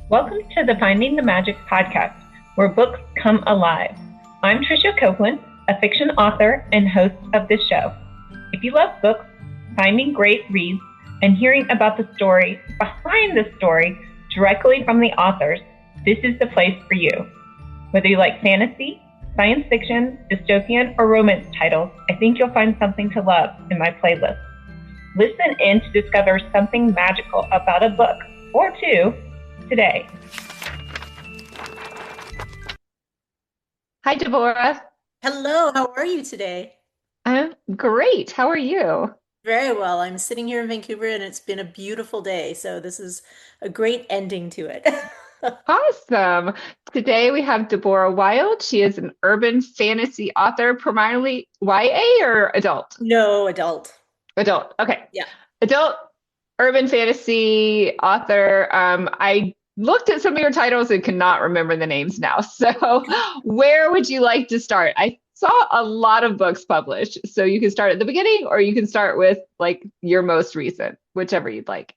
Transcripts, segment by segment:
Welcome to the Finding the Magic podcast, where books come alive. I'm Tricia Copeland, a fiction author and host of this show. If you love books, finding great reads, and hearing about the story behind the story directly from the authors, this is the place for you. Whether you like fantasy, science fiction, dystopian, or romance titles, I think you'll find something to love in my playlist. Listen in to discover something magical about a book or two today. Hi, Deborah. Hello, how are you today? I'm great. How are you? Very well. I'm sitting here in Vancouver and it's been a beautiful day, so this is a great ending to it. Awesome. Today we have Deborah Wilde. She is an urban fantasy author, primarily YA or adult? No, adult. Adult. Okay. Yeah. Adult urban fantasy author. I looked at some of your titles and cannot remember the names now. So, where would you like to start? I saw a lot of books published. So, you can start at the beginning or you can start with like your most recent, whichever you'd like.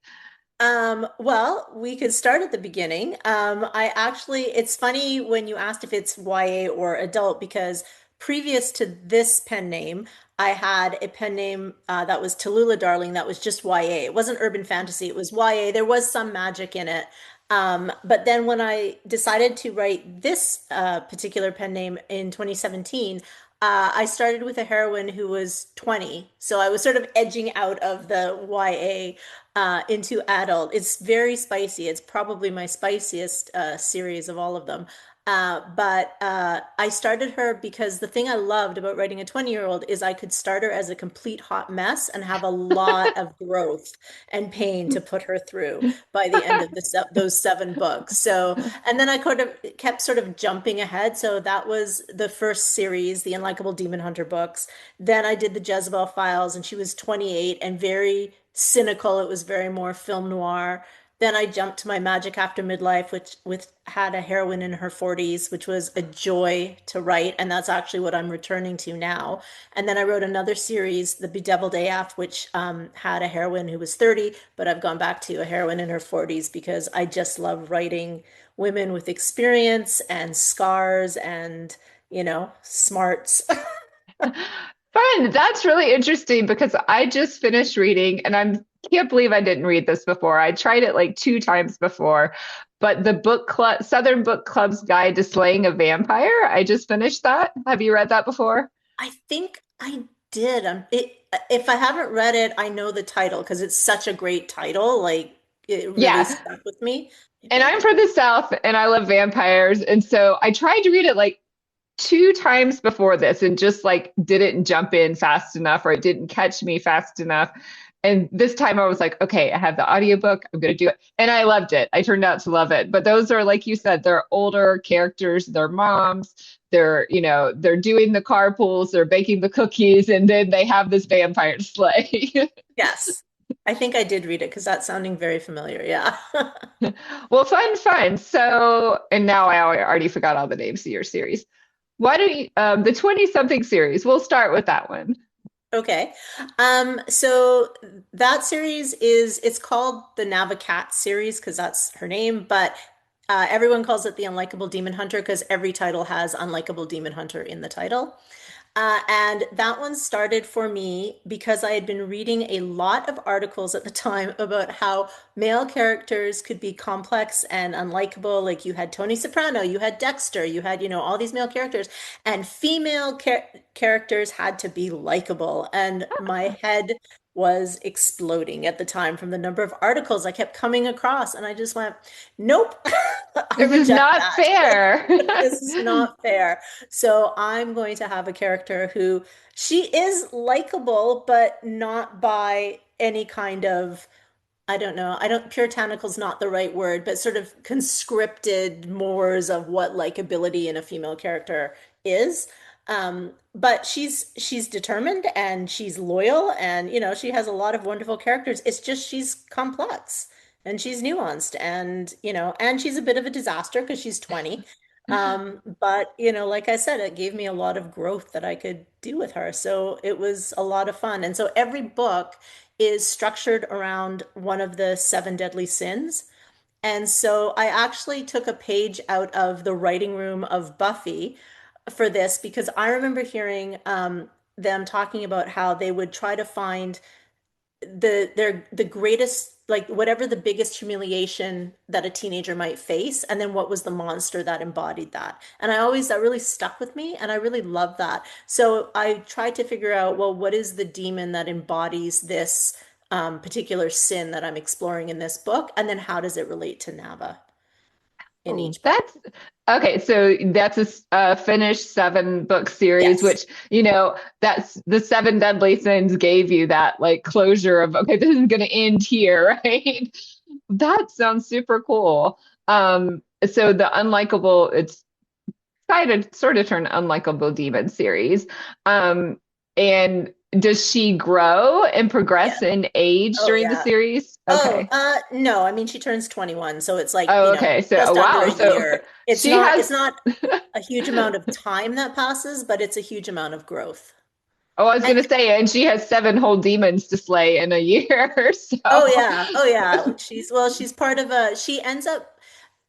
Well, we could start at the beginning. It's funny when you asked if it's YA or adult because previous to this pen name, I had a pen name that was Tallulah Darling that was just YA. It wasn't urban fantasy, it was YA. There was some magic in it. But then when I decided to write this particular pen name in 2017, I started with a heroine who was 20. So I was sort of edging out of the YA into adult. It's very spicy. It's probably my spiciest series of all of them. But I started her because the thing I loved about writing a 20-year-old is I could start her as a complete hot mess and have a lot of growth and pain to put her through by the end of those 7 books. So, and then I kind of kept sort of jumping ahead. So that was the first series, the Unlikable Demon Hunter books. Then I did the Jezebel Files, and she was 28 and very cynical. It was very more film noir. Then I jumped to my Magic After Midlife, which with had a heroine in her 40s, which was a joy to write, and that's actually what I'm returning to now. And then I wrote another series, The Bedeviled AF, which had a heroine who was 30, but I've gone back to a heroine in her 40s because I just love writing women with experience and scars and, smarts. Fun. That's really interesting because I just finished reading and I can't believe I didn't read this before. I tried it like 2 times before, but the book club, Southern Book Club's Guide to Slaying a Vampire, I just finished that. Have you read that before? I think I did. If I haven't read it, I know the title because it's such a great title. Like it really Yeah. stuck with me. Maybe And I'll I'm give from the South and I love vampires. And so I tried to read it like 2 times before this and just like didn't jump in fast enough or it didn't catch me fast enough. And this time I was like, okay, I have the audiobook. I'm going to do it. And I loved it. I turned out to love it. But those are, like you said, they're older characters, they're moms, they're doing the carpools, they're baking the cookies, and then they have this vampire to slay. yes. I think I did read it because that's sounding very familiar. Yeah. Well, fun, fun. So, and now I already forgot all the names of your series. Why don't you, the 20 something series, we'll start with that one. Okay. So that series it's called the Navacat series because that's her name, but everyone calls it the Unlikable Demon Hunter because every title has Unlikable Demon Hunter in the title. And that one started for me because I had been reading a lot of articles at the time about how male characters could be complex and unlikable. Like you had Tony Soprano, you had Dexter, you had, all these male characters, and female characters had to be likable. And my head was exploding at the time from the number of articles I kept coming across. And I just went, nope, I This is reject not that. fair. This is not fair. So I'm going to have a character who she is likable, but not by any kind of, I don't know, puritanical is not the right word, but sort of conscripted mores of what likability in a female character is. But she's determined and she's loyal and she has a lot of wonderful characters. It's just she's complex and she's nuanced and and she's a bit of a disaster because she's 20. But like I said, it gave me a lot of growth that I could do with her. So it was a lot of fun. And so every book is structured around one of the 7 deadly sins. And so I actually took a page out of the writing room of Buffy for this because I remember hearing them talking about how they would try to find the greatest, like whatever the biggest humiliation that a teenager might face, and then what was the monster that embodied that. And that really stuck with me, and I really love that. So I tried to figure out, well, what is the demon that embodies this particular sin that I'm exploring in this book, and then how does it relate to Nava in Oh, each book? that's okay. So that's a finished 7 book series, Yes. which, that's the seven deadly sins gave you that like closure of, okay, this is going to end here, right? That sounds super cool. So the unlikable, it's decided sort of turn unlikable demon series. And does she grow and Yeah. progress in age Oh during the yeah. series? Oh, Okay. no, I mean she turns 21, so it's like, Oh, okay. So, oh, just under wow. a So year. she It's has. not a huge amount of time that passes, but it's a huge amount of growth. Oh, I was And gonna say, and she has 7 whole demons to slay in a year. oh So, yeah, oh yeah. She's part of she ends up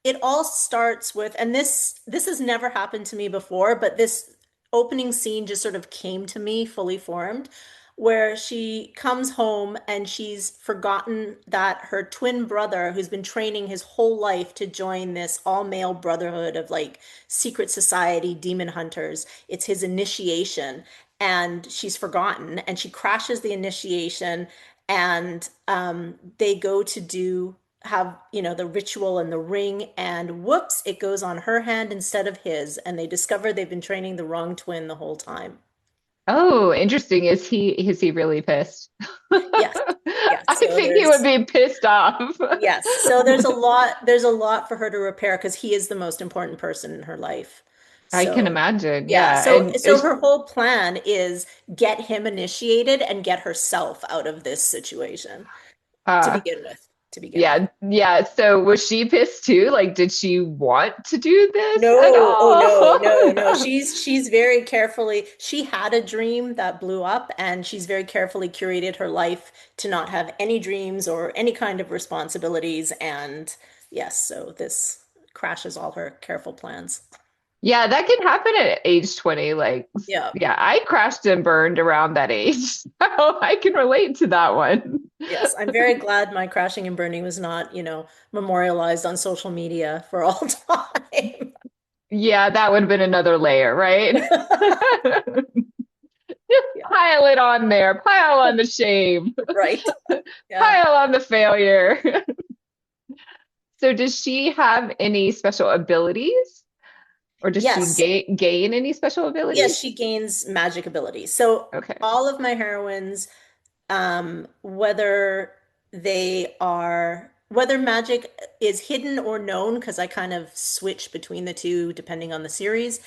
it all starts with, and this has never happened to me before, but this opening scene just sort of came to me fully formed, where she comes home and she's forgotten that her twin brother, who's been training his whole life to join this all-male brotherhood of like secret society demon hunters, it's his initiation, and she's forgotten, and she crashes the initiation, and they go to do have, the ritual and the ring, and whoops, it goes on her hand instead of his, and they discover they've been training the wrong twin the whole time. oh, interesting. Is he really pissed? Yes. Yes. I So think he would there's be pissed off. yes. So there's a lot for her to repair because he is the most important person in her life. I can So imagine. yeah, Yeah. so And so her whole plan is get him initiated and get herself out of this situation to uh begin with. To begin with. yeah, yeah. So was she pissed too? Like, did she want to do this at No, oh no, no, no. all? She's very carefully, she had a dream that blew up, and she's very carefully curated her life to not have any dreams or any kind of responsibilities. And yes, so this crashes all her careful plans. Yeah, that can happen at age 20. Like, Yeah. yeah, I crashed and burned around that age. So I can relate to that one. Yes, I'm very glad my crashing and burning was not, memorialized on social media for all time. Yeah, that would have been another layer, right? Just Yeah, pile it on there, pile on the shame, right. Yeah. pile on the failure. So does she have any special abilities, or does she Yes. gain any special Yes, abilities? she gains magic abilities. So Okay. all of my heroines, whether whether magic is hidden or known, because I kind of switch between the two depending on the series,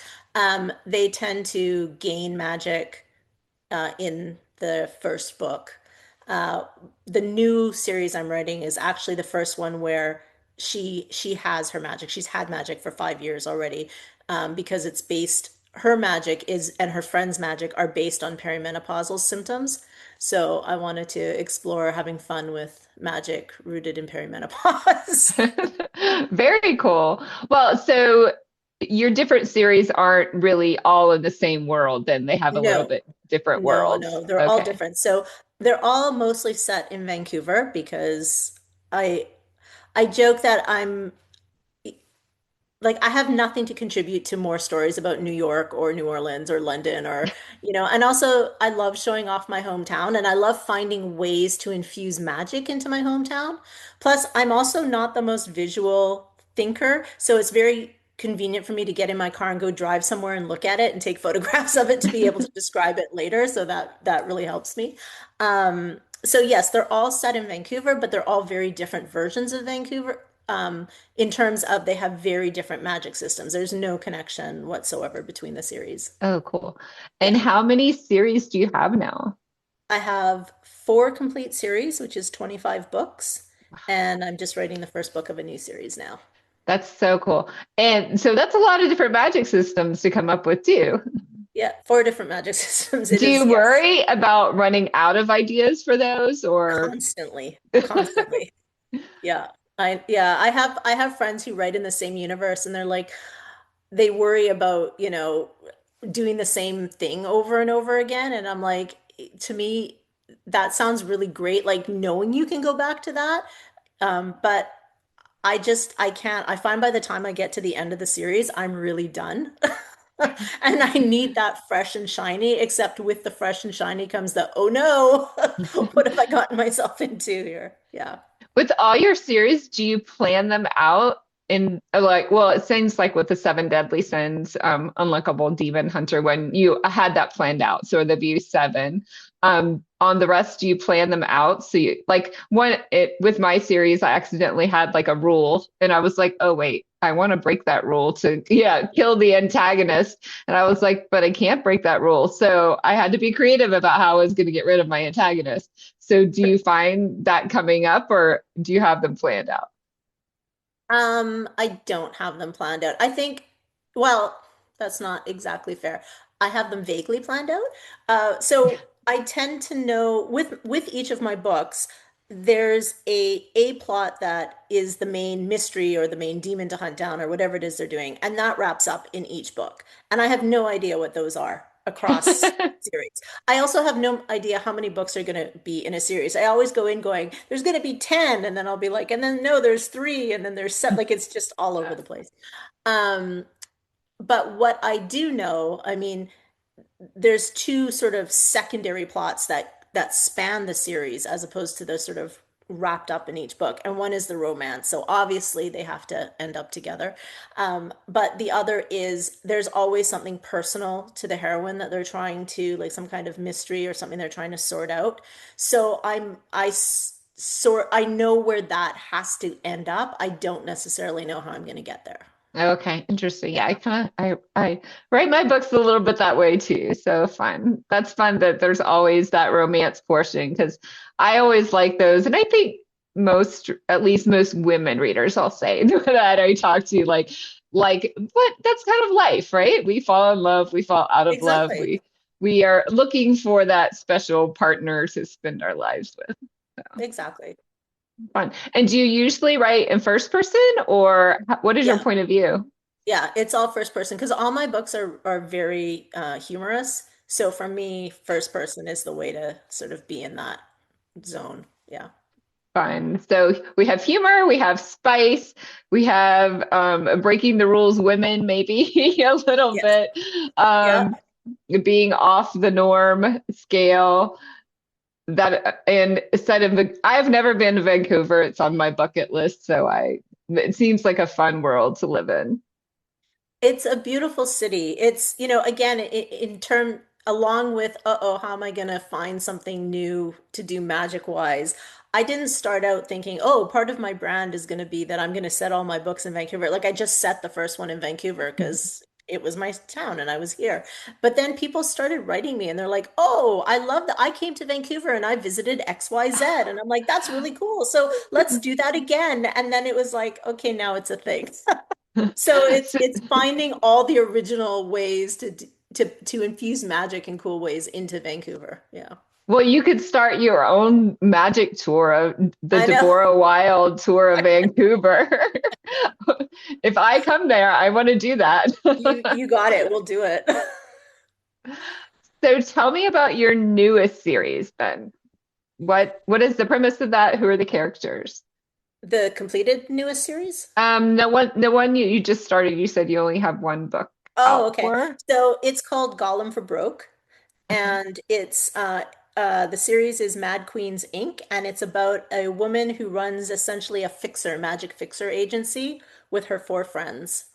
they tend to gain magic in the first book. Uh, the new series I'm writing is actually the first one where she has her magic. She's had magic for 5 years already, because it's based. Her magic is and her friend's magic are based on perimenopausal symptoms. So I wanted to explore having fun with magic rooted in perimenopause. Very cool. Well, so your different series aren't really all in the same world, then they have a little No, bit different no, worlds. no. They're all Okay. different. So they're all mostly set in Vancouver because I I joke that I'm like I have nothing to contribute to more stories about New York or New Orleans or London or and also I love showing off my hometown, and I love finding ways to infuse magic into my hometown. Plus, I'm also not the most visual thinker, so it's very convenient for me to get in my car and go drive somewhere and look at it and take photographs of it to be able to describe it later, so that really helps me. So yes, they're all set in Vancouver, but they're all very different versions of Vancouver, in terms of they have very different magic systems. There's no connection whatsoever between the series. Oh, cool. And Yeah. how many series do you have now? I have four complete series, which is 25 books, and I'm just writing the first book of a new series now. That's so cool. And so that's a lot of different magic systems to come up with too. Yeah, four different magic systems. It Do is, you yes, worry about running out of ideas for those or constantly, constantly. Yeah. Yeah, I have friends who write in the same universe and they're like they worry about, doing the same thing over and over again. And I'm like, to me, that sounds really great, like knowing you can go back to that. But I can't. I find by the time I get to the end of the series, I'm really done. And I need that fresh and shiny, except with the fresh and shiny comes the, oh no, what have I gotten myself into here? Yeah. With all your series, do you plan them out in like, well, it seems like with the Seven Deadly Sins, Unlockable Demon Hunter, when you had that planned out, so the View Seven. On the rest, do you plan them out? So you like one it with my series, I accidentally had like a rule, and I was like, oh wait, I want to break that rule to yeah, kill the antagonist. And I was like, but I can't break that rule. So I had to be creative about how I was going to get rid of my antagonist. So do you find that coming up or do you have them planned out? I don't have them planned out. I think, well, that's not exactly fair. I have them vaguely planned out. So I tend to know with each of my books, there's a plot that is the main mystery or the main demon to hunt down or whatever it is they're doing, and that wraps up in each book. And I have no idea what those are across series. I also have no idea how many books are going to be in a series. I always go in going, there's going to be 10, and then I'll be like, and then no, there's three, and then there's seven. Like it's just all over the place. Um, but what I do know, I mean, there's two sort of secondary plots that span the series as opposed to the sort of wrapped up in each book. And one is the romance. So obviously they have to end up together. But the other is there's always something personal to the heroine that they're trying to, like some kind of mystery or something they're trying to sort out. So I know where that has to end up. I don't necessarily know how I'm going to get there. Okay, interesting. Yeah, Yeah. I write my books a little bit that way too. So fun. That's fun that there's always that romance portion because I always like those. And I think most, at least most women readers, I'll say that I talk to but that's kind of life, right? We fall in love, we fall out of love. Exactly. We are looking for that special partner to spend our lives with. So Exactly. fun. And do you usually write in first person or what is your Yeah. point of view? Yeah, it's all first person because all my books are very humorous. So for me, first person is the way to sort of be in that zone. Yeah. Fun. So we have humor, we have spice, we have breaking the rules women, maybe a little Yes. bit, Yeah. um, being off the norm scale. That and instead of I have never been to Vancouver. It's on my bucket list, so I it seems like a fun world to live in. It's a beautiful city. It's, again, in term along with, uh-oh, how am I gonna find something new to do magic wise? I didn't start out thinking, oh, part of my brand is gonna be that I'm gonna set all my books in Vancouver. Like I just set the first one in Vancouver because it was my town and I was here. But then people started writing me and they're like, oh, I love that I came to Vancouver and I visited XYZ. And I'm like, that's really cool. So let's do that again. And then it was like, okay, now it's a thing. So it's So, it's finding all the original ways to infuse magic in cool ways into Vancouver. Yeah. well, you could start your own magic tour of the I know. Deborah Wilde tour of Vancouver. If I come there, I want to do that. You got it. We'll do it. So tell me about your newest series then. What is the premise of that? Who are the characters? The completed newest series? The one you just started, you said you only have one book Oh, out okay. for. So it's called Gollum for Broke, Okay. and it's the series is Mad Queens Inc. and it's about a woman who runs essentially a magic fixer agency with her four friends.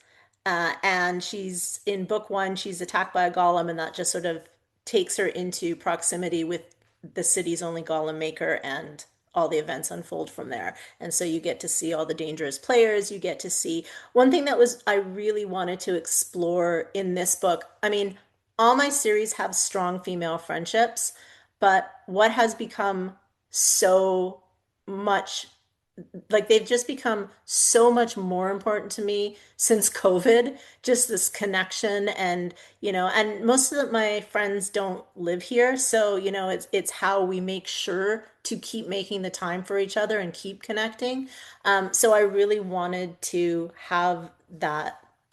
And she's in book one, she's attacked by a golem, and that just sort of takes her into proximity with the city's only golem maker, and all the events unfold from there. And so you get to see all the dangerous players. You get to see one thing that was I really wanted to explore in this book. I mean, all my series have strong female friendships, but what has become so much like they've just become so much more important to me since COVID, just this connection and, and most of my friends don't live here. So, it's how we make sure to keep making the time for each other and keep connecting. So I really wanted to have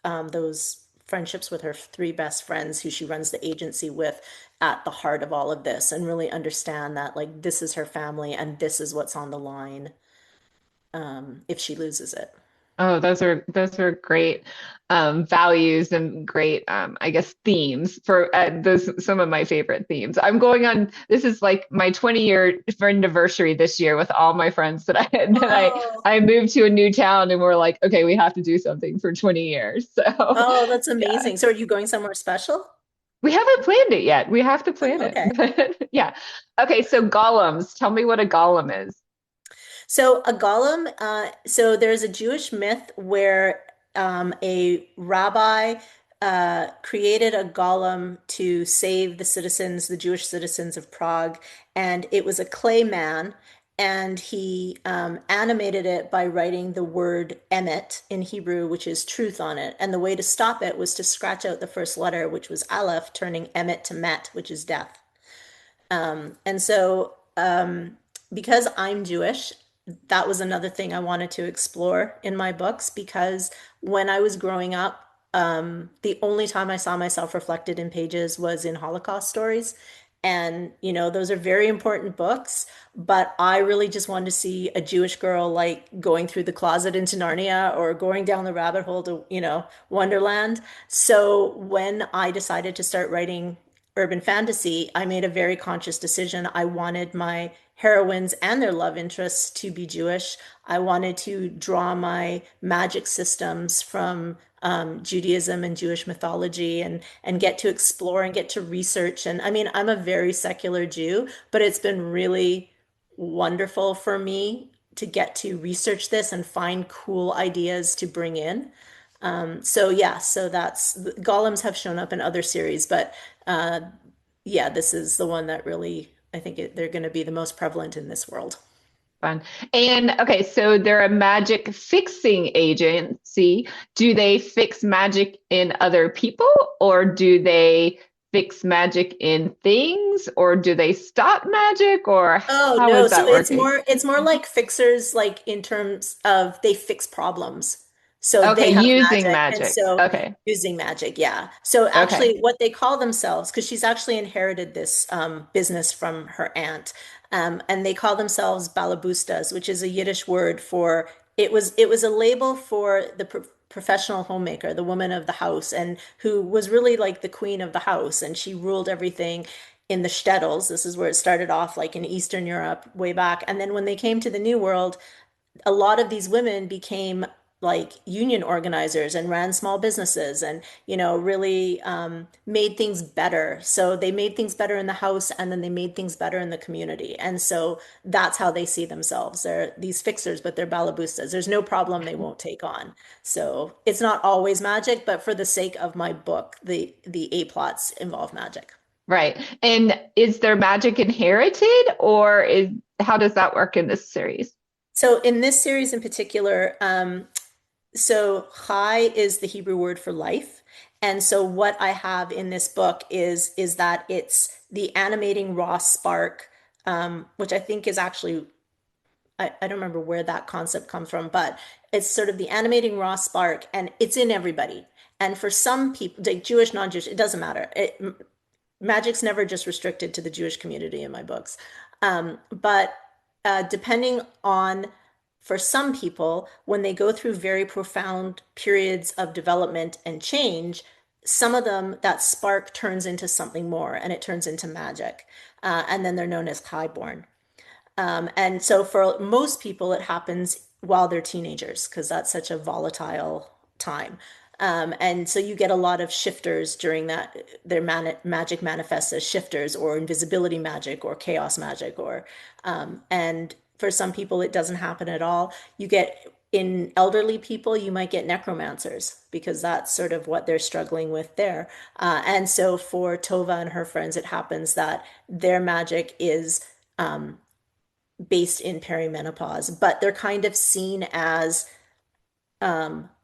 those friendships with her three best friends who she runs the agency with at the heart of all of this and really understand that like this is her family and this is what's on the line if she loses it. Oh, those are great values and great I guess themes for those some of my favorite themes. I'm going on this is like my 20-year anniversary this year with all my friends that Oh, I moved to a new town and we're like, okay, we have to do something for 20 years. So oh, that's yeah. amazing. So are you going somewhere special? We haven't planned it yet. We have to plan Oh, it. okay. But yeah. Okay, so golems. Tell me what a golem is. So a golem, so there's a Jewish myth where a rabbi created a golem to save the citizens, the Jewish citizens of Prague, and it was a clay man, and he animated it by writing the word emet in Hebrew, which is truth, on it. And the way to stop it was to scratch out the first letter, which was aleph, turning emet to met, which is death. And so, because I'm Jewish, that was another thing I wanted to explore in my books because when I was growing up, the only time I saw myself reflected in pages was in Holocaust stories. And, those are very important books, but I really just wanted to see a Jewish girl like going through the closet into Narnia or going down the rabbit hole to, Wonderland. So when I decided to start writing urban fantasy, I made a very conscious decision. I wanted my heroines and their love interests to be Jewish. I wanted to draw my magic systems from Judaism and Jewish mythology and get to explore and get to research. And I mean, I'm a very secular Jew, but it's been really wonderful for me to get to research this and find cool ideas to bring in. So yeah, so that's golems have shown up in other series, but uh, yeah, this is the one that really I think they're going to be the most prevalent in this world. Fun. And okay, so they're a magic fixing agency. Do they fix magic in other people, or do they fix magic in things, or do they stop magic, or Oh how no, is so that working? it's more like fixers like in terms of they fix problems. So Okay, they have using magic and magic. so Okay, using magic, yeah. So okay. actually what they call themselves, because she's actually inherited this business from her aunt. And they call themselves balabustas, which is a Yiddish word for it was a label for the professional homemaker, the woman of the house, and who was really like the queen of the house, and she ruled everything in the shtetls. This is where it started off, like in Eastern Europe, way back. And then when they came to the New World, a lot of these women became like union organizers and ran small businesses and really made things better. So they made things better in the house and then they made things better in the community. And so that's how they see themselves. They're these fixers, but they're balabustas. There's no problem they won't take on. So it's not always magic, but for the sake of my book, the A plots involve magic. Right. And is their magic inherited, or is how does that work in this series? So in this series in particular, so chai is the Hebrew word for life. And so what I have in this book is that it's the animating raw spark, which I think is actually I don't remember where that concept comes from, but it's sort of the animating raw spark, and it's in everybody. And for some people, like Jewish, non-Jewish, it doesn't matter. Magic's never just restricted to the Jewish community in my books. But depending on, for some people, when they go through very profound periods of development and change, some of them, that spark turns into something more and it turns into magic. And then they're known as highborn. And so for most people, it happens while they're teenagers because that's such a volatile time. And so you get a lot of shifters during that. Their magic manifests as shifters or invisibility magic or chaos magic and for some people it doesn't happen at all. You get in elderly people, you might get necromancers because that's sort of what they're struggling with there. And so for Tova and her friends, it happens that their magic is based in perimenopause, but they're kind of seen as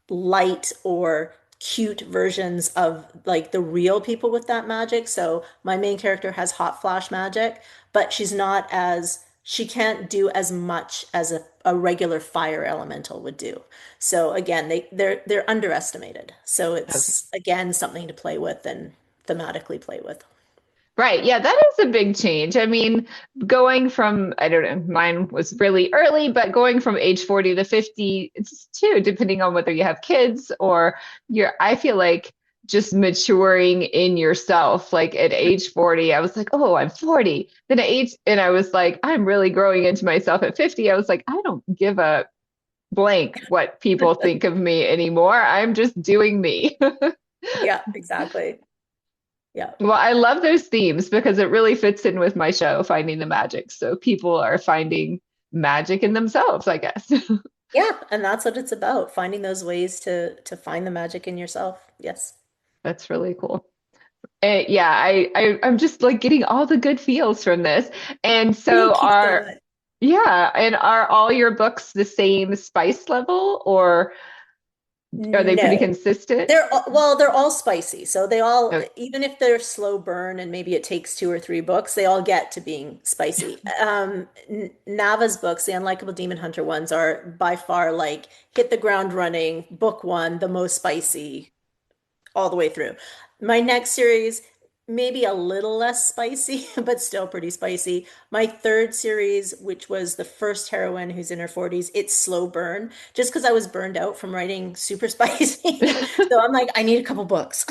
light or cute versions of like the real people with that magic. So my main character has hot flash magic, but she can't do as much as a regular fire elemental would do. So again, they're underestimated. So it's again something to play with and thematically play with. Right. Yeah, that is a big change. I mean, going from, I don't know, mine was really early, but going from age 40 to 50, it's too, depending on whether you have kids or I feel like just maturing in yourself. Like at age 40, I was like, oh, I'm 40. And I was like, I'm really growing into myself at 50. I was like, I don't give a blank what people think of me anymore. I'm just doing me. Yeah, exactly. Yeah. Well, I love those themes because it really fits in with my show, Finding the Magic. So people are finding magic in themselves, I guess. Yeah, and that's what it's about, finding those ways to find the magic in yourself. Yes. That's really cool. Yeah, I'm just like getting all the good feels from this. And so Thank you so much. yeah, and are all your books the same spice level or are they pretty No. consistent? They're all spicy. So they all, Oh, even if they're slow burn and maybe it takes two or three books, they all get to being spicy. Nava's books, the Unlikable Demon Hunter ones, are by far like hit the ground running, book one, the most spicy all the way through. My next series, maybe a little less spicy, but still pretty spicy. My third series, which was the first heroine who's in her 40s, it's slow burn, just because I was burned out from writing super spicy. So I'm like, I need a couple books.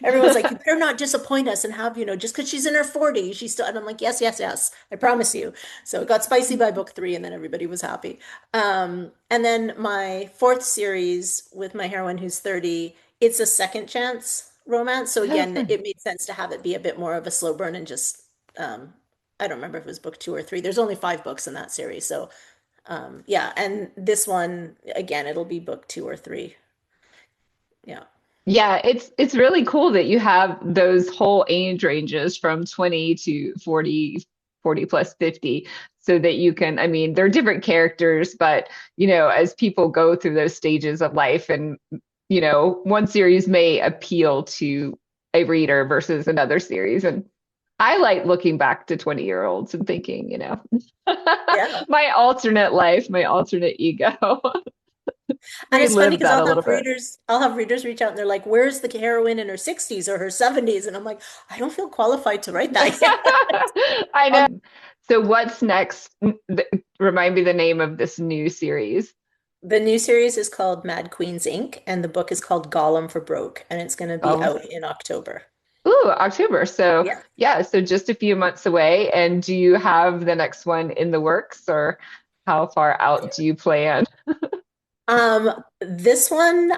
Everyone's like, you better not disappoint us and have, just because she's in her 40s, she's still, and I'm like, yes, yes, yes, I promise you. So it got spicy by book three, and then everybody was happy. And then my fourth series with my heroine who's 30, it's a second chance romance. So oh, again, fun. it made sense to have it be a bit more of a slow burn and just I don't remember if it was book two or three. There's only five books in that series. So yeah, and this one again, it'll be book two or three. Yeah. Yeah, it's really cool that you have those whole age ranges from 20 to 40, 40 plus 50, so that you can, I mean, they're different characters, but as people go through those stages of life and one series may appeal to a reader versus another series. And I like looking back to 20-year-olds and thinking, Yeah. my alternate life, my alternate ego. And it's funny Relive because that a little bit. I'll have readers reach out and they're like, "Where's the heroine in her 60s or her 70s?" And I'm like, "I don't feel qualified to write that yet." I Um, know. So what's next? Remind me the name of this new series. the new series is called Mad Queens Inc. and the book is called Gollum for Broke, and it's going to be Oh, out in October. ooh, October. So Yeah. yeah, so just a few months away. And do you have the next one in the works, or how far out do you plan? This one,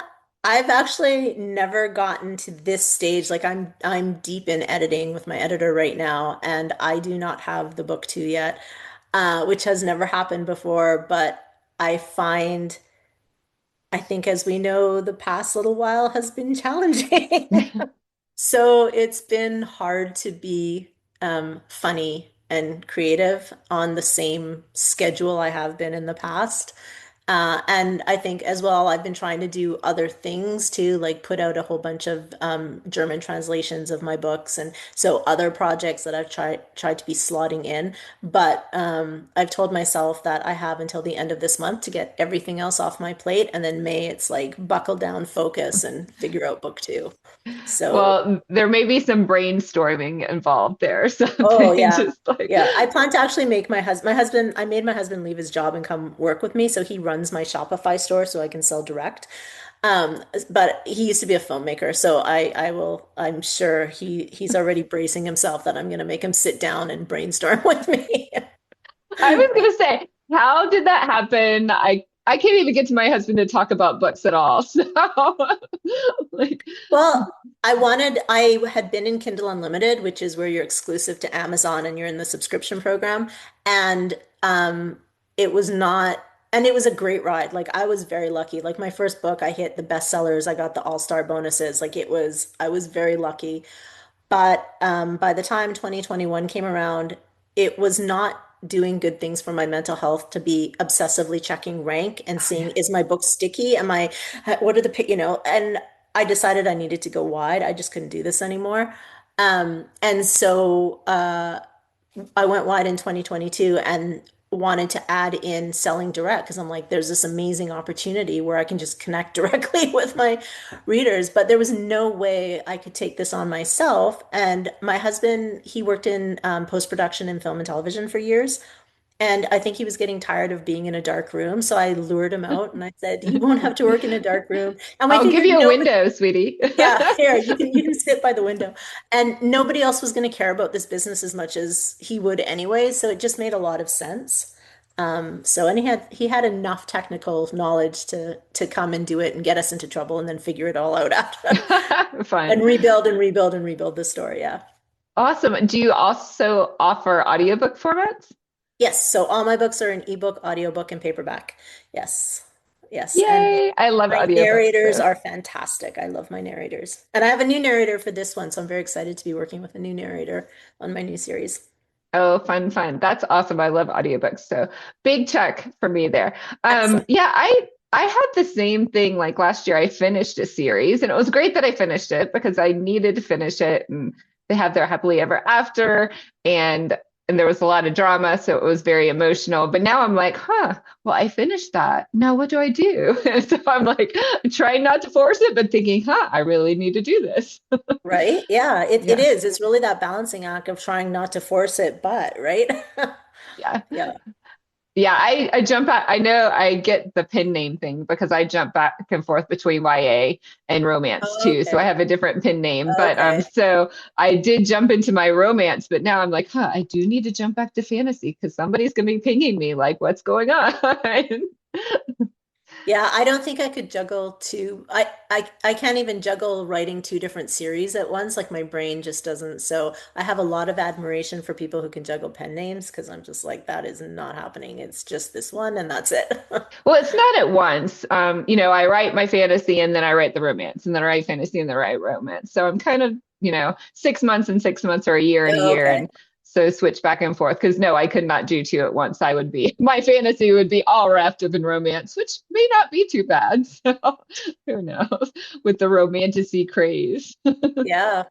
I've actually never gotten to this stage. Like I'm deep in editing with my editor right now, and I do not have the book two yet, which has never happened before. But I think as we know, the past little while has been challenging. So it's been hard to be funny and creative on the same schedule I have been in the past. And I think as well, I've been trying to do other things too, like put out a whole bunch of German translations of my books, and so other projects that I've tried to be slotting in. But I've told myself that I have until the end of this month to get everything else off my plate, and then May it's like buckle down, focus, and figure out book two. So Well, there may be some brainstorming involved there, oh something yeah. just like Yeah, I plan to actually make I made my husband leave his job and come work with me. So he runs my Shopify store so I can sell direct. But he used to be a filmmaker, so I'm sure he's already bracing himself that I'm going to make him sit down and brainstorm with me. I was gonna say, how did that happen? I can't even get to my husband to talk about books at all. So like Well, I had been in Kindle Unlimited, which is where you're exclusive to Amazon and you're in the subscription program. And it was not, and it was a great ride. Like I was very lucky. Like my first book, I hit the bestsellers, I got the all-star bonuses. I was very lucky. But by the time 2021 came around, it was not. doing good things for my mental health to be obsessively checking rank and seeing, is my book sticky? What are and I decided I needed to go wide. I just couldn't do this anymore. And so I went wide in 2022 and wanted to add in selling direct because I'm like, there's this amazing opportunity where I can just connect directly with my readers. But there was no way I could take this on myself. And my husband, he worked in post-production in film and television for years. And I think he was getting tired of being in a dark room. So I lured him out and I said, you won't have to work in a dark room. And we I'll give figured you a nobody, window, sweetie. yeah, here, you can sit by the window. And nobody else was going to care about this business as much as he would anyway, so it just made a lot of sense. And he had enough technical knowledge to come and do it and get us into trouble and then figure it all out after Fun. and rebuild and rebuild and rebuild the story. Yeah. Awesome. Do you also offer audiobook formats? Yes, so all my books are in ebook, audiobook, and paperback. Yes. Yes. And Yay. I love my audiobooks narrators too. are fantastic. I love my narrators. And I have a new narrator for this one, so I'm very excited to be working with a new narrator on my new series. Oh, fun, fun. That's awesome. I love audiobooks. So big check for me there. Excellent. Yeah, I had the same thing like last year. I finished a series and it was great that I finished it because I needed to finish it and they have their happily ever after and there was a lot of drama, so it was very emotional. But now I'm like, well, I finished that. Now what do I do? So I'm like trying not to force it, but thinking, I really need to do this. Right? Yeah, it Yeah. is. It's really that balancing act of trying not to force it, but right? Yeah. Yeah. Yeah, I jump out. I know I get the pen name thing because I jump back and forth between YA and romance too. So I Okay. have a different pen name. But Okay. so I did jump into my romance, but now I'm like, I do need to jump back to fantasy because somebody's gonna be pinging me like, what's going on? Yeah, I don't think I could juggle two. I can't even juggle writing two different series at once. Like my brain just doesn't. So I have a lot of admiration for people who can juggle pen names because I'm just like, that is not happening. It's just this one and that's it. Well, it's not at once. I write my fantasy and then I write the romance, and then I write fantasy and then I write romance. So I'm kind of, 6 months and 6 months or a year and a year. Okay. And so switch back and forth because no, I could not do two at once. My fantasy would be all wrapped up in romance, which may not be too bad. So who knows with the romanticy craze. Yeah.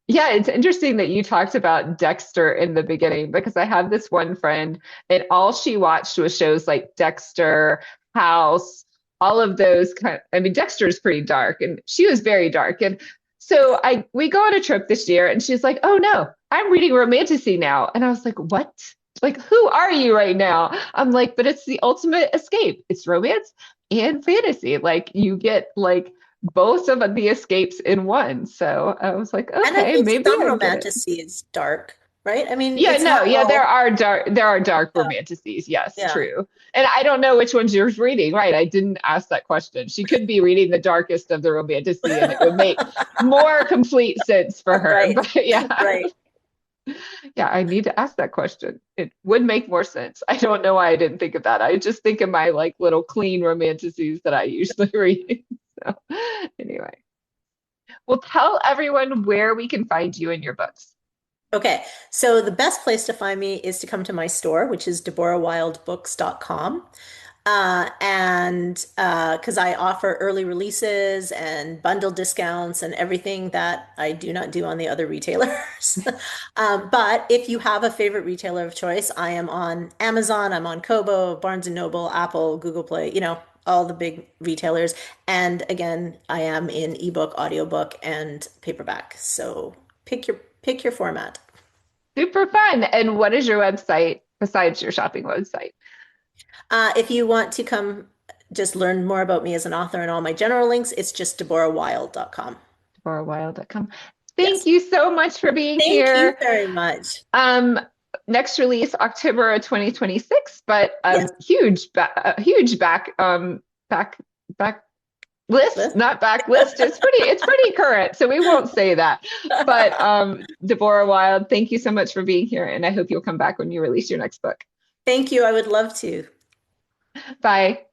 Yeah, it's interesting that you talked about Dexter in the beginning because I have this one friend and all she watched was shows like Dexter, House, all of those I mean, Dexter is pretty dark and she was very dark. And so we go on a trip this year and she's like, "Oh no, I'm reading romantasy now." And I was like, "What? Like, who are you right now?" I'm like, "But it's the ultimate escape. It's romance and fantasy. Like you get like both of the escapes in one." So I was like, And I okay, think maybe some I get it. romanticy is dark, right? I mean, Yeah, it's no, not yeah, all. there are dark Yeah. romantasies. Yes, Yeah. true. And I don't know which ones you're reading, right? I didn't ask that question. She could be reading the darkest of the romantasy and it would make more complete sense for her. Right. But yeah, Right. yeah, I need to ask that question. It would make more sense. I don't know why I didn't think of that. I just think of my like little clean romantasies that I usually read. So anyway. Well, tell everyone where we can find you and your books. Okay, so the best place to find me is to come to my store, which is deborahwildbooks.com. And because I offer early releases and bundle discounts and everything that I do not do on the other retailers. But if you have a favorite retailer of choice, I am on Amazon, I'm on Kobo, Barnes and Noble, Apple, Google Play, all the big retailers. And again, I am in ebook, audiobook, and paperback. So pick your format. Super fun. And what is your website besides your shopping website? If you want to come just learn more about me as an author and all my general links, it's just deborahwilde.com. DeborahWilde.com. Thank Yes. you so much for being Thank you here. very much. Um, Next release October of 2026, but Yes. huge back list, Liz? not backlist. It's pretty current, so we won't say that. But Deborah Wilde, thank you so much for being here, and I hope you'll come back when you release your next book. Thank you. I would love to. Bye.